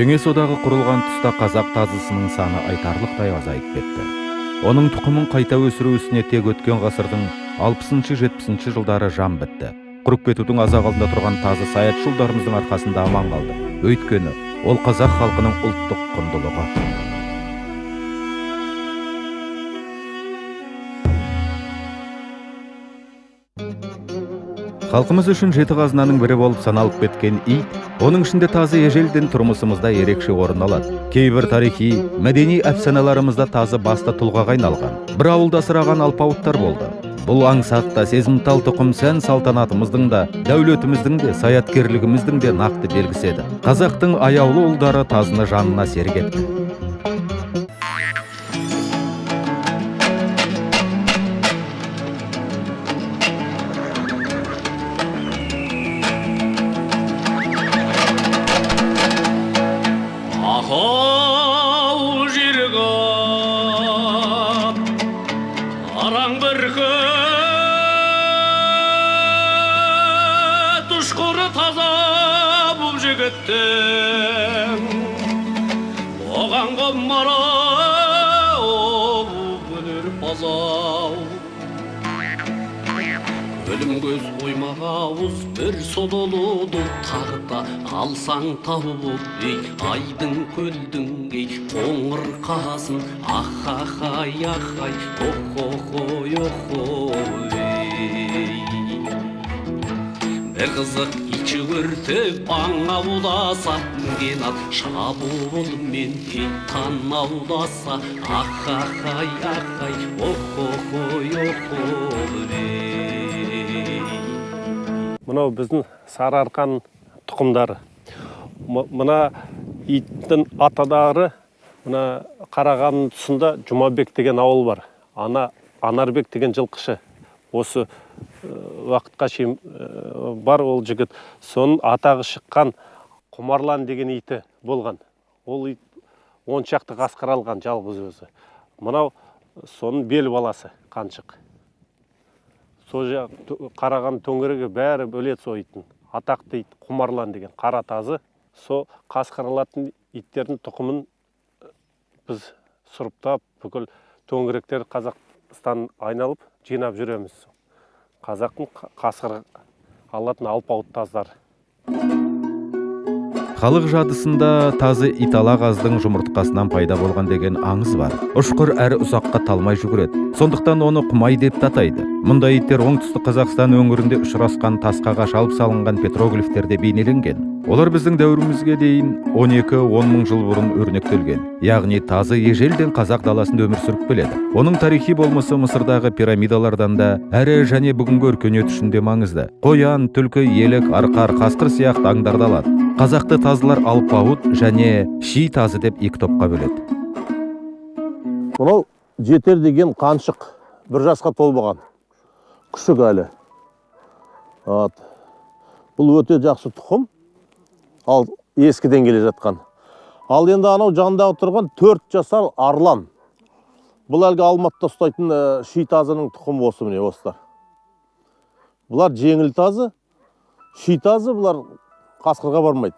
Кеңес одағы құрылған тұста қазақ тазысының саны айтарлықтай азайып кетті. Оның тұқымын қайта өсіру ісіне тек өткен ғасырдың 60-70 жылдары жан бітті. Құрып кетудің азақ алдында тұрған тазы саятшылдарымыздың арқасында аман қалды. Өйткені ол қазақ халқының ұлттық құндылығы. Халқымыз үшін жеті қазынаның бірі болып саналып кеткен ит, оның ішінде тазы ежелден тұрмысымызда ерекше орын алады. Кейбір тарихи, мәдени әфсаналарымызда тазы басты тұлғаға айналған. Бір ауылда асыраған алпауыттар болды. Бұл аңсақ та, сезімтал тұқым сән салтанатымыздың да, дәулетіміздің де, саяткерлігіміздің де нақты белгісі еді. Қазақтың аяулы ұлдары тазыны жанына серік етті. Ау жерге араң бір күт ұшқыры таза бұл жігіттің оған құмара өлір базау өлім көз қоймақ ауыз бір сололуды тағыта алсаң тауып айдың көлдің қоңыр қазын ахахай ахай охохой охой бір қызық ичі өртеп аң ауласа мінген ат шабуылмен таң ауласа ахахай ахай охохой охой. Мынау біздің сарыарқан тұқымдары. Мына иттің атадары, мына Қарағанның тұсында Жұмабек деген ауыл бар. Анарбек деген жылқышы. Осы уақытқа шейін бар ол жігіт. Соның атағы шыққан Құмарлан деген иті болған. Ол ит 10 шақты қасқыр алған жалғыз өзі. Мынау соның бел баласы Қаншық. Қараған төңірегі бәрі бөлет со иттің. Атақты ит Құмарлан деген қара тазы. Со қасқыр алатын иттердің тұқымын біз сұрыптап, бүкіл төңіректер Қазақстан айналып жинап жүреміз. Қазақтың қасқыр алатын алпауыт таздар. Халық жадысында тазы италағаздың жұмыртқасынан пайда болған деген аңыз бар. Ұшқыр әрі ұзаққа талмай жүгіреді. Сондықтан оны құмай деп атайды. Мұндай иттер оңтүстік Қазақстан өңірінде ұшырасқан тасқаға шалып салынған петроглифтерде бейнеленген. Олар біздің дәуірімізге дейін 12-10 мың жыл бұрын өрнектелген. Яғни тазы ежелден қазақ даласында өмір сүріп келеді. Оның тарихи болмысы Мысырдағы пирамидалардан да әрі және бүгінгі өркениет үшін де маңызды. Қоян, түлкі, елік, арқар, қасқыр сияқты аңдарды алады. Қазақты тазылар алпауыт және ши тазы деп екі топқа бөледі. Мынау Жетер деген Қаншық, бір жасқа толмаған. Күшік әлі. Бұл өте жақсы тұқым. Ал ескіден келе жатқан. Ал енді анау жандағы тұрған 4 жасар арлан. Бұл әлгі Алматыда ұстайтын ши тазының тұқымы осы міне осылар. Бұлар жеңіл тазы, ши тазы, бұлар қасқырға бармайды.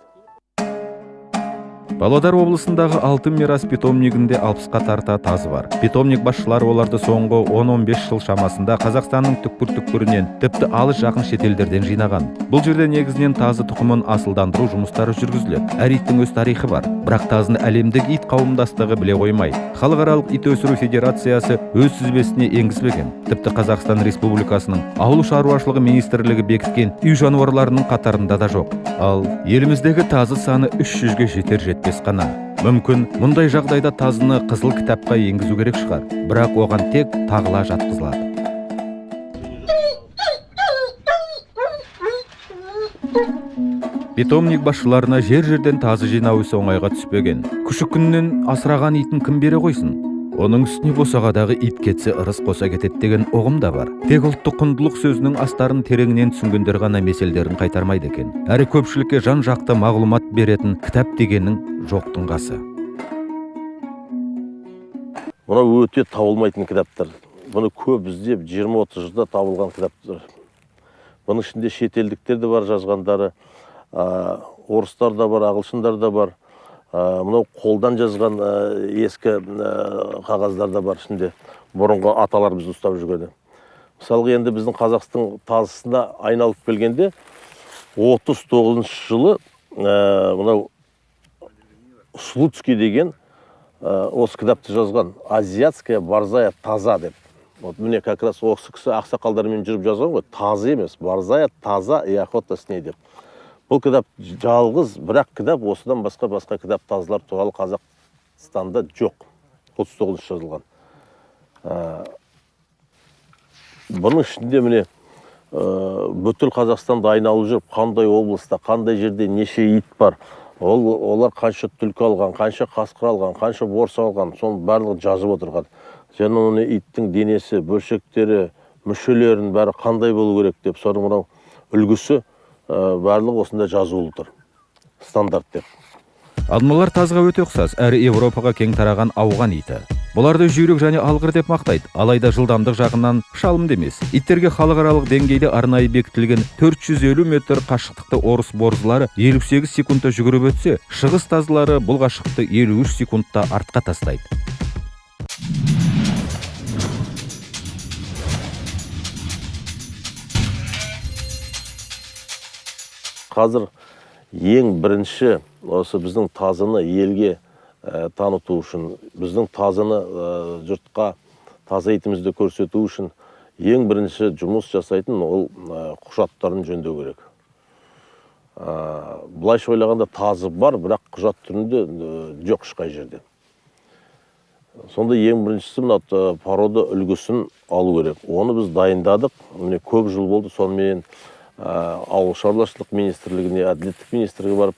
Павлодар облысындағы Алтын мирас питомнигінде 60-қа тарта тазы бар. Питомник басшылары оларды соңғы 10-15 жыл шамасында Қазақстанның түкпір-түкпірінен, тіпті алыс жақын шетелдерден жинаған. Бұл жерде негізінен тазы тұқымын асылдандыру жұмыстары жүргізіледі. Әр иттің өз тарихы бар. Бірақ тазыны әлемдік ит қауымдастығы біле қоймай. Халықаралық ит өсіру федерациясы өз тізбесіне енгізбеген. Тіпті Қазақстан Республикасының ауыл шаруашылығы министрлігі бекіткен үй жануарларының қатарында да жоқ. Ал еліміздегі тазы саны 300-ге жетер-жетпес қана. Мүмкін мұндай жағдайда тазыны қызыл кітапқа енгізу керек шығар, бірақ оған тек тағыла жатқызылады. Питомник басшыларына жер-жерден тазы жинау ісі оңайға түспеген. Күшік күннен асыраған итін кім бере қойсын? Оның үстіне босағадағы ит кетсе ырыс қоса кетеді деген ұғым да бар. Тек ұлттық құндылық сөзінің астарын тереңінен түсінгендер ғана меселдерін қайтармайды екен. Әрі көпшілікке жан-жақты мағлұмат беретін кітап дегеннің жоқтың қасы. Мұны өте табылмайтын кітаптар. Бұны көп іздеп 20-30 жылда табылған кітаптар. Бұның ішінде шетелдіктер де бар жазғандары, орыстар да бар, ағылшындар да бар. Мынау қолдан жазған ескі қағаздар да бар ішінде. Бұрынғы аталарымыз ұстап жүргені. Мысалға енді біздің Қазақстан тазысына айналып келгенде 39 жылы мынау Слуцкий деген осы кітапты жазған. Азиатская борзая таза деп. Вот міне как раз осы кісі ақсақалдармен жүріп жазған ғой. Таза емес, борзая таза и охота с ней деп. Бұл кітап жалғыз, бірақ кітап осыдан басқа кітап тазылар туралы Қазақстанда жоқ. 39 жазылған. Бұның ішінде міне бүткіл Қазақстанды айналып жүріп, қандай облыста, қандай жерде неше ит бар, олар қанша түлкі алған, қанша қасқыр алған, қанша борса алған, соның барлығы жазып отырған. Және оны иттің денесі, бөлшектері, мүшелерін бәрі қандай болу керек деп, соның мынау үлгісі барлығы осында жазулы тұр. Стандарт деп. Алмалар тазға өте ұқсас, әрі Европаға кең тараған ауған иті. Бұларды жүйрік және алғыр деп мақтайды, алайда жылдамдық жағынан шалымды емес. Иттерге халықаралық деңгейде арнайы бекітілген 450 метр қашықтықты орыс борзылары 58 секундта жүгіріп өтсе, шығыс тазылары бұл қашықтықты 53 секундта артқа тастайды. Қазір ең бірінші осы біздің тазыны елге таныту үшін, біздің тазыны жұртқа таза итімізді көрсету үшін ең бірінші жұмыс жасайтын ол құжаттарын жөндеу керек. Былайша ойлағанда тазы бар, бірақ құжат түрінде жоқ ешқай жерде. Сонда ең біріншісі мына порода үлгісін алу керек. Оны біз дайындадық, міне көп жыл болды, сонымен ауыл шаруашылық министрлігіне, әділеттік министрлігі барып,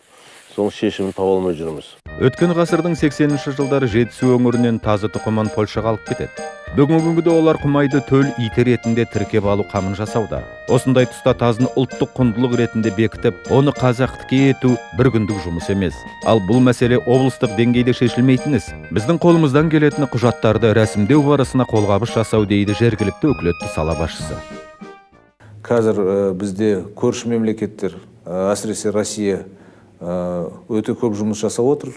соның шешімін таба алмай жүрміз. Өткен ғасырдың 80-ші жылдары Жетісу өңірінен тазы тұқымын Польшаға алып кетеді. Бүгінгі күнде олар құмайды төл иті ретінде тіркеп алу қамын жасауда. Осындай тұста тазыны ұлттық құндылық ретінде бекітіп, оны қазақтікі ету бір күндік жұмыс емес. Ал бұл мәселе облыстық деңгейде шешілмейтін іс. Біздің қолымыздан келетіні құжаттарды рәсімдеу барысына қолғабыс жасау дейді жергілікті өкілетті сала басшысы. Қазір бізде көрші мемлекеттер, әсіресе Россия, өте көп жұмыс жасап отыр.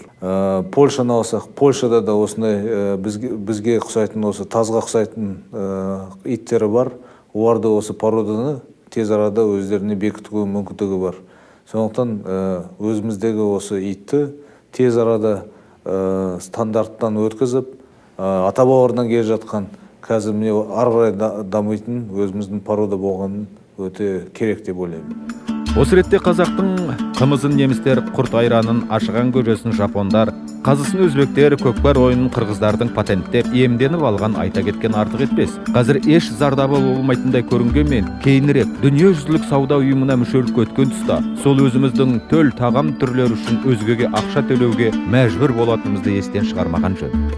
Польшаны алсақ, Польшада да осындай бізге ұқсайтын, осы тазға ұқсайтын иттері бар. Оларды осы породаны тез арада өздеріне бекітуге мүмкіндігі бар. Сондықтан өзіміздегі осы итті тез арада стандарттан өткізіп, ата-бабалардан келе жатқан, қазір міне ары қарай дамитын өзіміздің порода болғанын өте керек деп ойлаймын. Осы ретте қазақтың қымызын немістер, құрт айранын, ашыған көресін жапондар, қазысын өзбектер, көкпар ойынын қырғыздардың патенттеп, иемденіп алған айта кеткен артық етпес. Қазір еш зардабы болмайтындай көрінгенмен, кейінірек дүниежүзілік сауда ұйымына мүшелікке өткен тұста, сол өзіміздің төл тағам түрлері үшін өзгеге ақша төлеуге мәжбүр болатынымызды естен шығармаған жөн.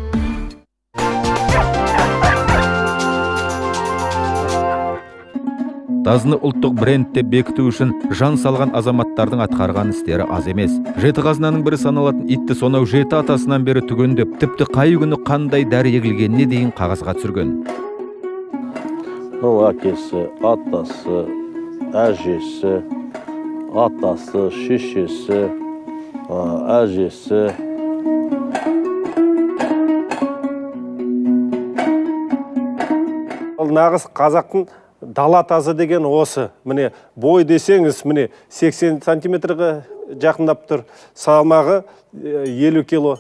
Тазыны ұлттық бренд деп бекіту үшін жан салған азаматтардың атқарған істері аз емес. Жеті қазынаның бірі саналатын итті сонау жеті атасынан бері түгендеп, тіпті қай күні қандай дәрі егілгеніне дейін қағазға түсірген. Әкесі, атасы, әжесі, атасы, шешесі, әжесі. Нағыз қазақтың дала тазы деген осы. Міне бой десеңіз, міне 80 сантиметрге жақындап тұр. Салмағы 50 кило.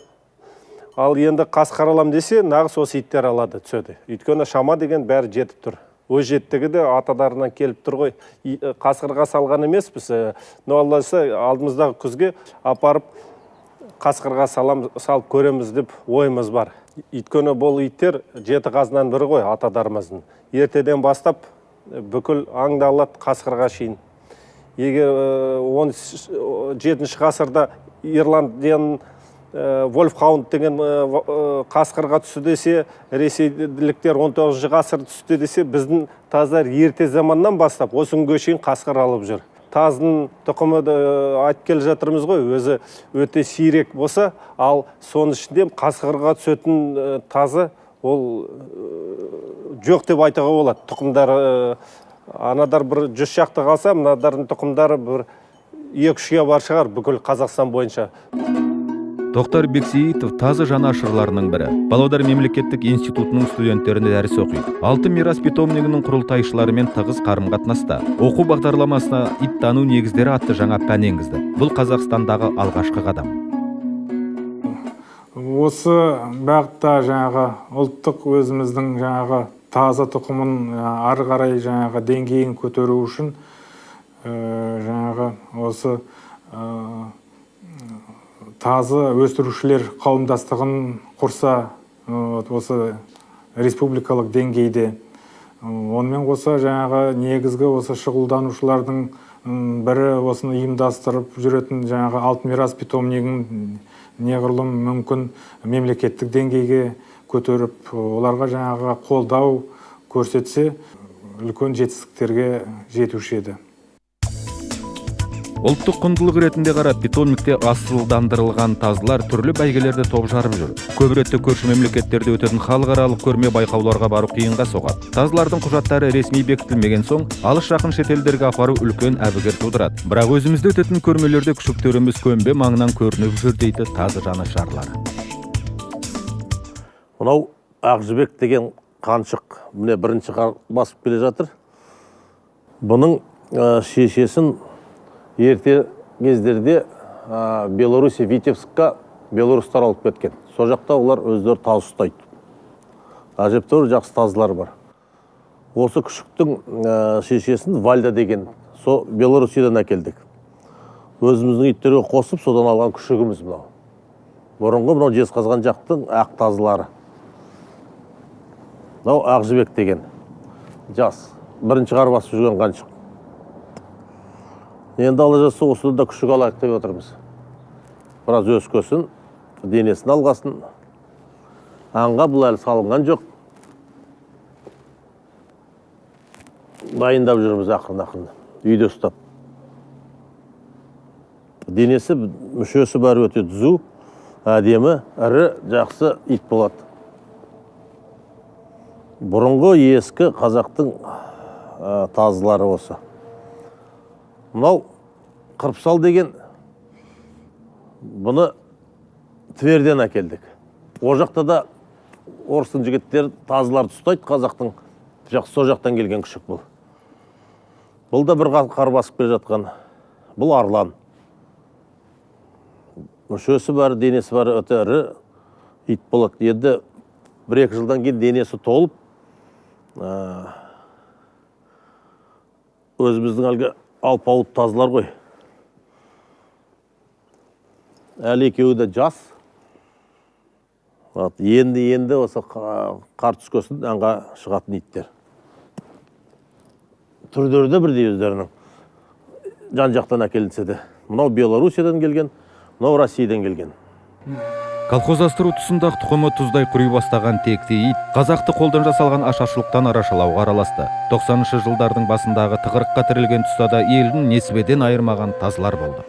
Ал енді қасқыр алам десе, нағыз осы иттер алады, түседі. Өйткені шама деген бәрі жетіп тұр. Өз жеттігі де атадарынан келіп тұр ғой. Қасқырға салған емес біз. Алласы алдымыздағы күзге апарып қасқырға салып көреміз деп ойымыз бар. Өйткені бұл иттер жеті қазынан бірі ғой атадарымыздың. Ертеден бастап бүкіл аңды алады қасқырға шейін. Егер 17-ші ғасырда Ирландияның Вольфхаунд деген қасқырға түсті десе, ресейліктер 19-ші ғасыр түсті десе, біздің таздар ерте заманнан бастап осы күнге шейін қасқыр алып жүр. Тазының тұқымы айтып келе жатырмыз ғой, өзі өте сирек болса, ал соның ішінде қасқырға түсетін тазы ол жоқ деп айтуға болады. Тұқымдары анадар бір 100 шақты қалса, мынадардың тұқымдары бір 2-3-ге бар шығар бүкіл Қазақстан бойынша. Тоқтар Бексейітов тазы жанашырларының бірі. Павлодар мемлекеттік институтының студенттеріне дәріс оқиды. Алтын мирас питомнигінің құрылтайшыларымен тығыз қарым-қатынаста. Оқу бағдарламасына иттану негіздері атты жаңа пән енгізді. Бұл Қазақстандағы алғашқы қадам. Осы бағытта жаңағы ұлттық өзіміздің жаңағы таза тұқымын ары қарай жаңағы деңгейін көтеру үшін жаңағы осы тазы өсірушілер қауымдастығын құрса осы республикалық деңгейде. Онымен қоса жаңағы негізгі осы шұғылданушылардың бірі осыны ұйымдастырып жүретін жаңағы алтын мирас питомнигін неғұрлым мүмкін мемлекеттік деңгейге көтеріп, оларға жаңағы қолдау көрсетсе, үлкен жетістіктерге жетуші еді. Ұлттық құндылық ретінде қарап, питомникте асылдандырылған тазылар түрлі бәйгелерді топ жарып жүр. Көп ретте көрші мемлекеттерде өтетін халықаралық көрме байқауларға бару қиынға соғады. Тазылардың құжаттары ресми бекітілмеген соң, алыс жақын шетелдерге апару үлкен әбігер тудырады. Бірақ өзімізде өтетін көрмелерде күшіктеріміз көмбе маңынан көрініп жүр дейді тазы жанашырлары. Мынау Ақжібек деген қаншық, міне бірінші басып келе жатыр. Бұның шешесін ерте кездерде Белоруссия Витебскқа белорустар алып кеткен. Сол жақта олар өздері таз ұстайды. Әжептәуір жақсы тазылар бар. Осы күшіктің шешесін Вальда деген со Белоруссиядан әкелдік. Өзіміздің иттерге қосып, содан алған күшігіміз мынау. Бұрынғы мынау Жезқазған жақтың ақ тазылары. Мынау Ақжібек деген жас. Бірінші қар басып жүрген қаншық. Енді ала жасы осыдан да күшік алайық деп отырмыз. Біраз өскөсін, денесін алғасын. Аңға бұл әлі салынған жоқ. Дайындап жүрміз ақырын-ақырын. Үйде ұстап. Денесі, мүшесі бәрі өте түзу, әдемі, ірі, жақсы ит болады. Бұрынғы ескі қазақтың тазылары осы. Мынау Қырпсал деген, бұны Тверден әкелдік. О жақта да орыстың жігіттері тазыларды ұстайды, қазақтың со жақтан келген күшік бұл. Бұл да бір қар басып келе жатқан. Бұл арлан. Мүшесі бәрі, денесі бәрі өте ірі ит болады. Енді 1-2 жылдан кейін денесі толып, өзіміздің әлгі алпауыт тазылар ғой. Әлі екеуі де жас. Енді осы қар түскесін аңға шығатын иттер. Түрлері де бірдей өздерінің. Жан жақтан әкелінсе де. Мынау Белоруссиядан келген, мынау Россиядан келген. Колхоздастыру тұсындағы тұқымы тұздай құри бастаған текті ит қазақты қолдан жасалған ашаршылықтан арашалауға араласты. 90-шы жылдардың басындағы тығырыққа тірелген тұста да елдің несібеден айырмаған тазылар болды.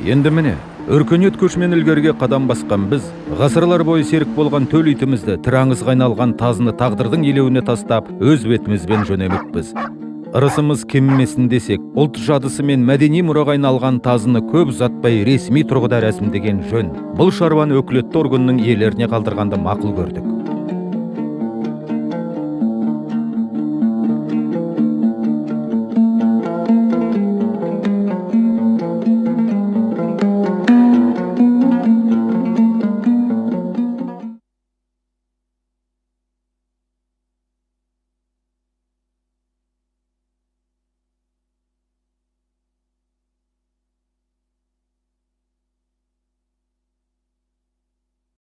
Енді міне, өркениет көшімен ілгерге қадам басқан біз, ғасырлар бойы серік болған төл итімізді, тірі аңызға айналған тазыны тағдырдың елеуіне тастап, өз бетімізбен жөнеліппіз. Ырысымыз кемімесін десек, ұлт жадысы мен мәдени мұраға айналған тазыны көп ұзатпай ресми тұрғыда рәсімдеген жөн. Бұл шаруаны өкілетті органның иелеріне қалдырғанды мақұл көрдік.